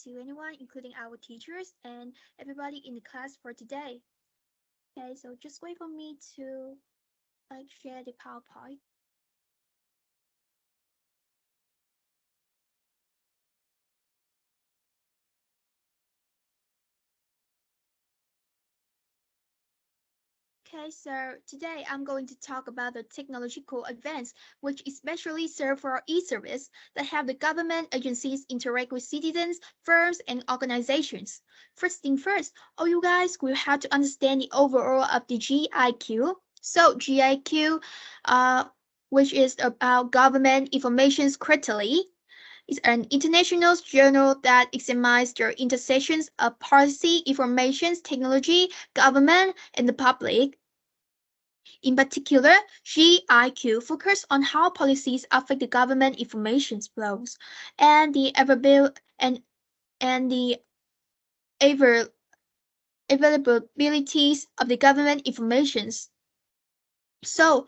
to anyone, including our teachers and everybody in the class for today. Okay, so just wait for me to share the PowerPoint. Okay, so today I'm going to talk about the technological advance, which especially serve for e-service that have the government agencies interact with citizens, firms, and organizations. First thing first, all you guys will have to understand the overall of the GIQ. So GIQ, which is about government information critically, is an international journal that examines the intersections of policy, information, technology, government, and the public. In particular, GIQ focuses on how policies affect the government information flows and the and the availabilities of the government informations. So,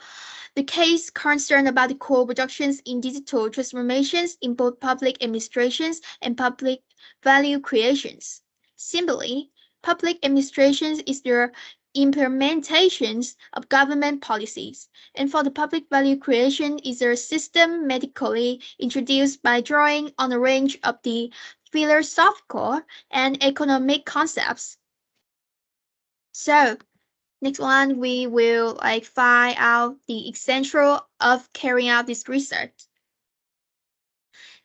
the case concerned about the co-productions in digital transformations in both public administrations and public value creations. Similarly, public administrations is the implementations of government policies, and for the public value creation is a system medically introduced by drawing on a range of the philosophical and economic concepts. So, next one, we will find out the essential of carrying out this research.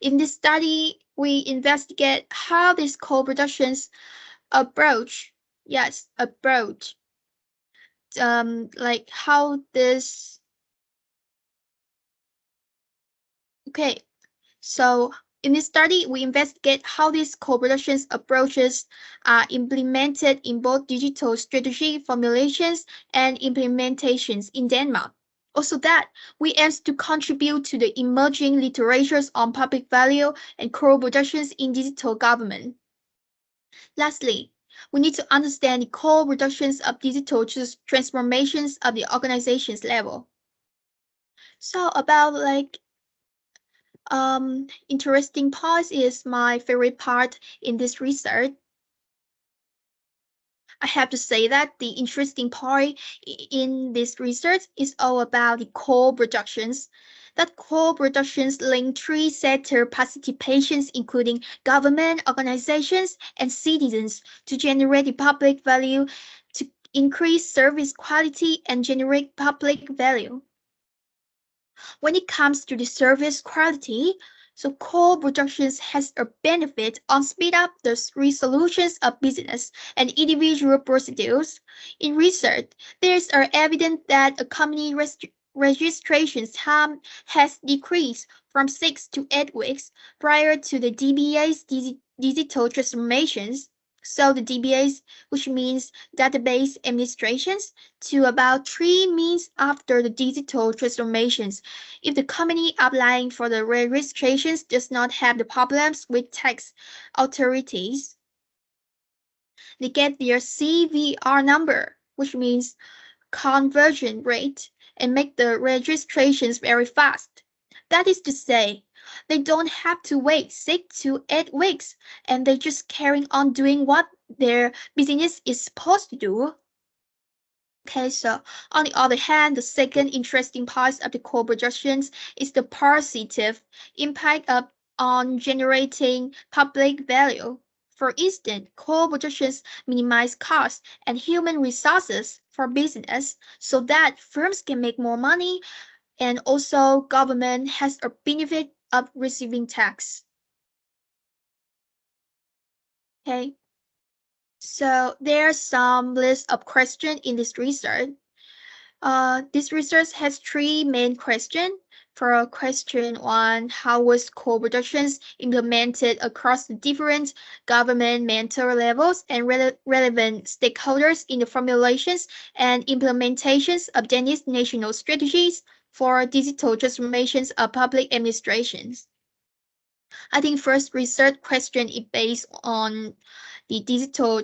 In this study, we investigate how these co-productions approach, how this, okay, so in this study, we investigate how these co-productions approaches are implemented in both digital strategy formulations and implementations in Denmark. Also that we aim to contribute to the emerging literatures on public value and co-productions in digital government. Lastly, we need to understand the co-productions of digital transformations of the organization's level. So about interesting part is my favorite part in this research. I have to say that the interesting part in this research is all about the co-productions. That co-productions link three sector participations, including government, organizations, and citizens, to generate the public value, to increase service quality, and generate public value. When it comes to the service quality, so co-productions has a benefit on speed up the resolutions of business and individual procedures. In research, there is evidence that a company registration time has decreased from 6 to 8 weeks prior to the DBA's digital transformations. So the DBAs, which means database administrations, to about 3 months after the digital transformations, if the company applying for the registrations does not have the problems with tax authorities. They get their CVR number, which means conversion rate, and make the registrations very fast. That is to say, they don't have to wait 6 to 8 weeks, and they just carrying on doing what their business is supposed to do. Okay, so on the other hand, the second interesting part of the co-productions is the positive impact on generating public value. For instance, co-productions minimize costs and human resources for business so that firms can make more money, and also government has a benefit of receiving tax. Okay, so there's some list of questions in this research. This research has 3 main questions. For question 1, how was co-productions implemented across the different governmental levels and relevant stakeholders in the formulations and implementations of Danish national strategies for digital transformations of public administrations? I think first research question is based on the digital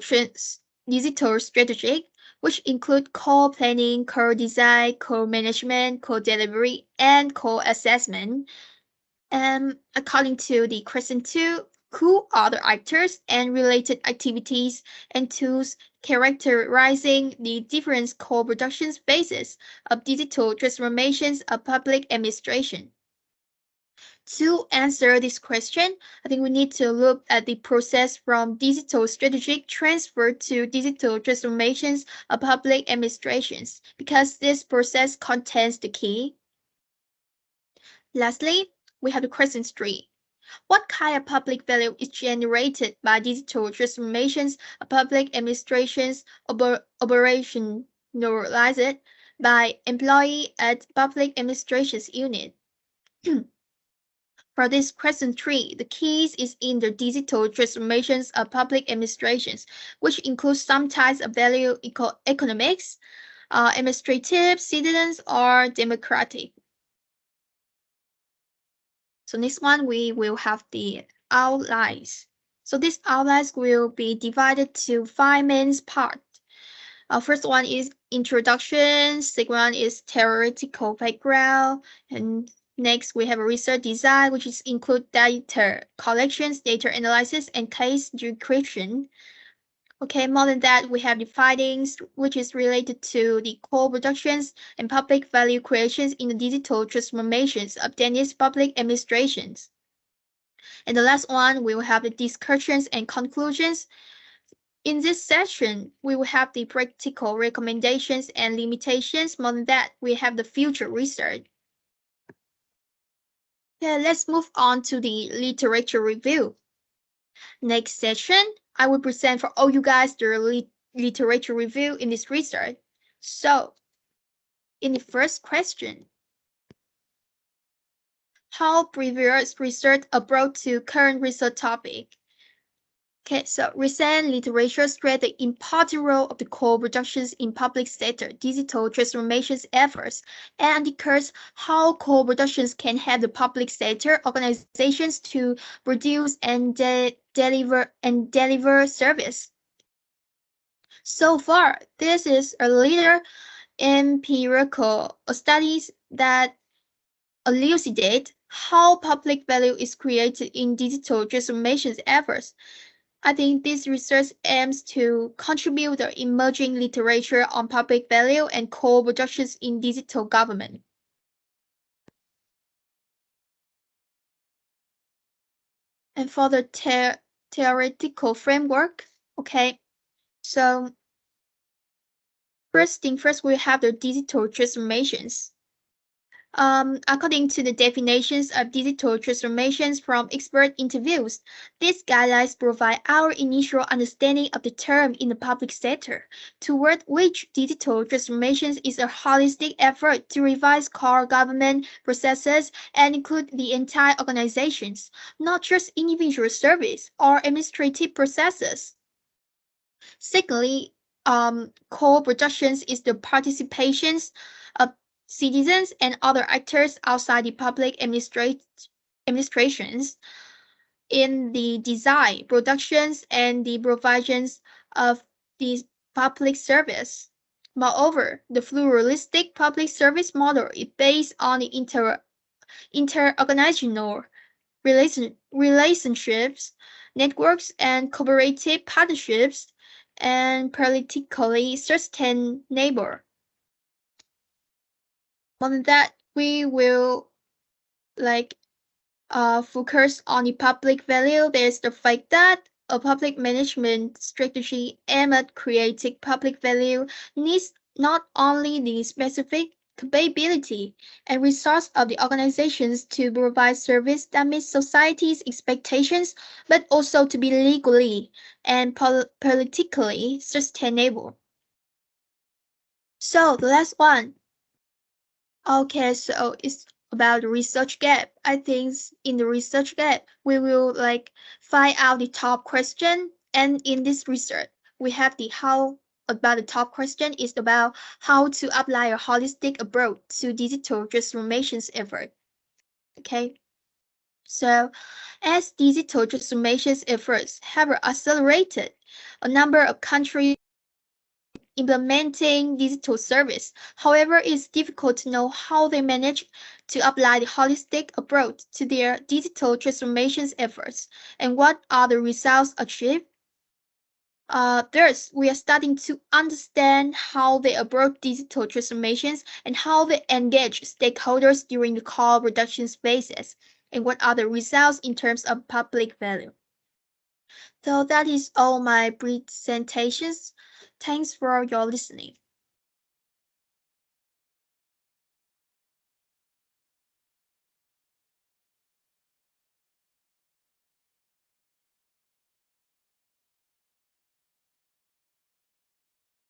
strategy, which include co-planning, co-design, co-management, co-delivery, and co-assessment. According to the question 2, who are the actors and related activities and tools characterizing the different co-production phases of digital transformations of public administration. To answer this question, I think we need to look at the process from digital strategic transfer to digital transformations of public administrations, because this process contains the key. Lastly, we have the question 3. What kind of public value is generated by digital transformations of public administrations operationalized by employee at public administrations unit? For this question 3, the keys is in the digital transformations of public administrations, which includes some types of value economics, administrative, citizens, or democratic. So next one, we will have the outlines. So these outlines will be divided to 5 main parts. First one is introduction, second one is theoretical background, and next we have a research design, which is include data collections, data analysis, and case description. Okay, more than that, we have the findings, which is related to the core productions and public value creations in the digital transformations of Danish public administrations. And the last one, we will have the discussions and conclusions. In this session, we will have the practical recommendations and limitations. More than that, we have the future research. Okay, let's move on to the literature review. Next session, I will present for all you guys the literature review in this research. So, in the first question, how previous research approach to current research topic? Okay, so recent literature stressed the important role of the co-productions in public sector digital transformations efforts and discuss how co-productions can help the public sector organizations to produce and deliver service. So far, this is a leader empirical studies that elucidate how public value is created in digital transformations efforts. I think this research aims to contribute the emerging literature on public value and co-productions in digital government. And for the theoretical framework, okay, so first thing first, we have the digital transformations. According to the definitions of digital transformations from expert interviews, these guidelines provide our initial understanding of the term in the public sector, toward which digital transformations is a holistic effort to revise core government processes and include the entire organizations, not just individual service or administrative processes. Secondly, co-productions is the participations of citizens and other actors outside the public administrations in the design, productions, and the provisions of the public service. Moreover, the pluralistic public service model is based on the inter-organizational relationships, networks, and cooperative partnerships, and politically sustainable. On that, we will focus on the public value. There's the fact that a public management strategy aimed at creating public value needs not only the specific capability and resource of the organizations to provide service that meets society's expectations, but also to be legally and politically sustainable. So the last one. Okay, so it's about the research gap. I think in the research gap, we will find out the top question. And in this research, we have the how about the top question is about how to apply a holistic approach to digital transformations effort. Okay. So as digital transformations efforts have accelerated, a number of countries implementing digital service. However, it's difficult to know how they manage to apply the holistic approach to their digital transformations efforts and what are the results achieved. Thus, we are starting to understand how they approach digital transformations and how they engage stakeholders during the cost reduction phases, and what are the results in terms of public value. So that is all my presentations. Thanks for your listening.